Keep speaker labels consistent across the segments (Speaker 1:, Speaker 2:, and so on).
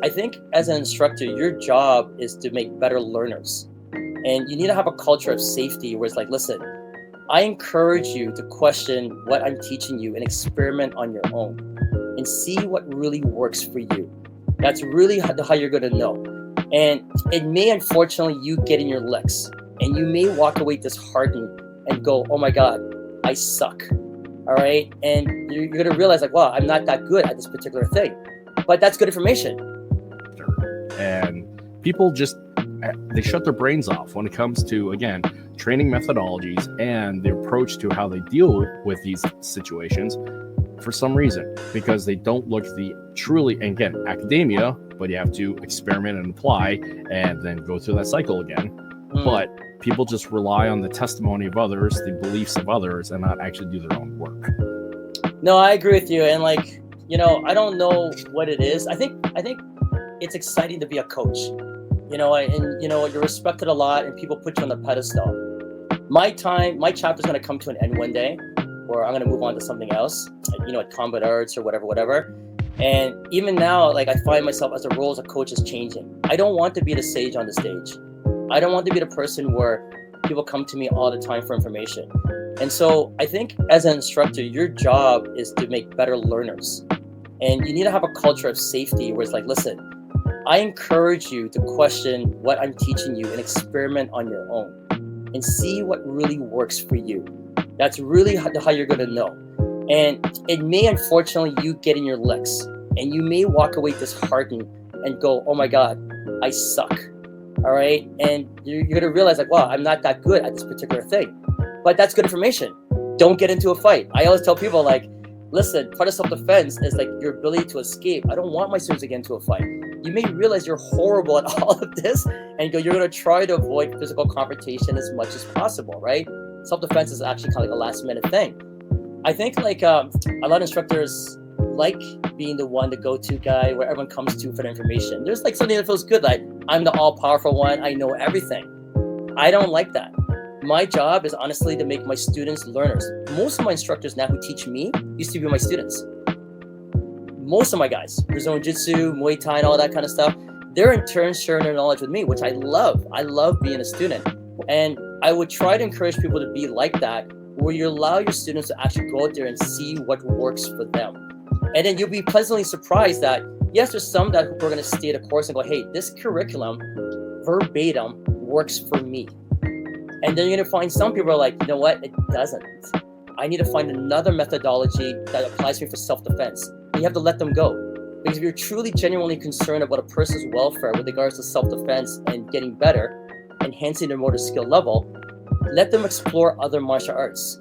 Speaker 1: I think as an instructor, your job is to make better learners. And you need to have a culture of safety where it's like, listen, I encourage you to question what I'm teaching you and experiment on your own and see what really works for you. That's really how you're going to know. And it may, unfortunately, you get in your licks and you may walk away disheartened and go, oh my God, I suck. All right. And you're going to realize like, wow, I'm not that good at this particular thing, but that's good information.
Speaker 2: And people just, they shut their brains off when it comes to, again, training methodologies and the approach to how they deal with these situations for some reason, because they don't look at the truly, and again, academia, but you have to experiment and apply and then go through that cycle again. But people just rely on the testimony of others, the beliefs of others, and not actually do their own work.
Speaker 1: No, I agree with you. And like, you know, I don't know what it is. I think it's exciting to be a coach, you know, and you know, you're respected a lot and people put you on the pedestal. My chapter is going to come to an end one day, or I'm going to move on to something else, like, you know, at Kombat Arts or whatever. And even now, like, I find myself as the role as a coach is changing. I don't want to be the sage on the stage. I don't want to be the person where people come to me all the time for information. And so I think as an instructor, your job is to make better learners. And you need to have a culture of safety where it's like, listen, I encourage you to question what I'm teaching you and experiment on your own and see what really works for you. That's really how you're going to know. And it may, unfortunately, you get in your licks and you may walk away disheartened and go, oh my God, I suck. All right. And you're going to realize like, wow, I'm not that good at this particular thing, but that's good information. Don't get into a fight. I always tell people like, listen, part of self-defense is like your ability to escape. I don't want my students to get into a fight. You may realize you're horrible at all of this and you're going to try to avoid physical confrontation as much as possible, right? Self-defense is actually kind of like a last minute thing. I think like a lot of instructors like being the one to go-to guy where everyone comes to for the information. There's like something that feels good, like I'm the all-powerful one, I know everything. I don't like that. My job is honestly to make my students learners. Most of my instructors now who teach me used to be my students. Most of my guys, Brazilian Jiu-Jitsu, Muay Thai, and all that kind of stuff, they're in turn sharing their knowledge with me, which I love. I love being a student. And I would try to encourage people to be like that, where you allow your students to actually go out there and see what works for them. And then you'll be pleasantly surprised that, yes, there's some that are going to stay the course and go, hey, this curriculum verbatim works for me. And then you're going to find some people are like, you know what, it doesn't. I need to find another methodology that applies to me for self-defense. And you have to let them go. Because if you're truly genuinely concerned about a person's welfare with regards to self-defense and getting better, enhancing their motor skill level, let them explore other martial arts.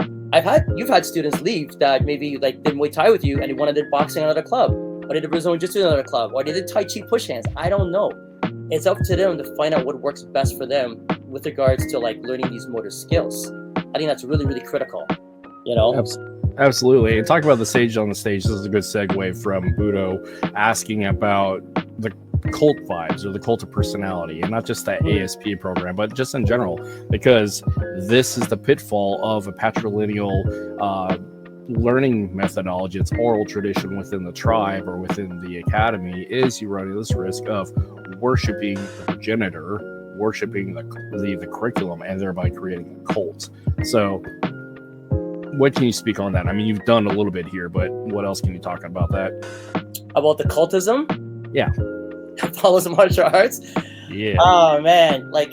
Speaker 1: You've had students leave that maybe like did Muay Thai with you and they wanted to do boxing at another club, or they did Brazilian Jiu-Jitsu at another club, or they did Tai Chi push hands. I don't know. It's up to them to find out what works best for them with regards to like learning these motor skills. I think that's really, really critical, you know?
Speaker 2: Absolutely. And talk about the sage on the stage. This is a good segue from Budo asking about the cult vibes or the cult of personality, and not just that ASP program, but just in general, because this is the pitfall of a patrilineal learning methodology. It's oral tradition within the tribe or within the academy, is you run this risk of worshiping the progenitor, worshiping the curriculum, and thereby creating a cult. So what can you speak on that? I mean, you've done a little bit here, but what else can you talk about that?
Speaker 1: About the cultism?
Speaker 2: Yeah.
Speaker 1: Follows martial arts?
Speaker 2: Yeah.
Speaker 1: Oh man, like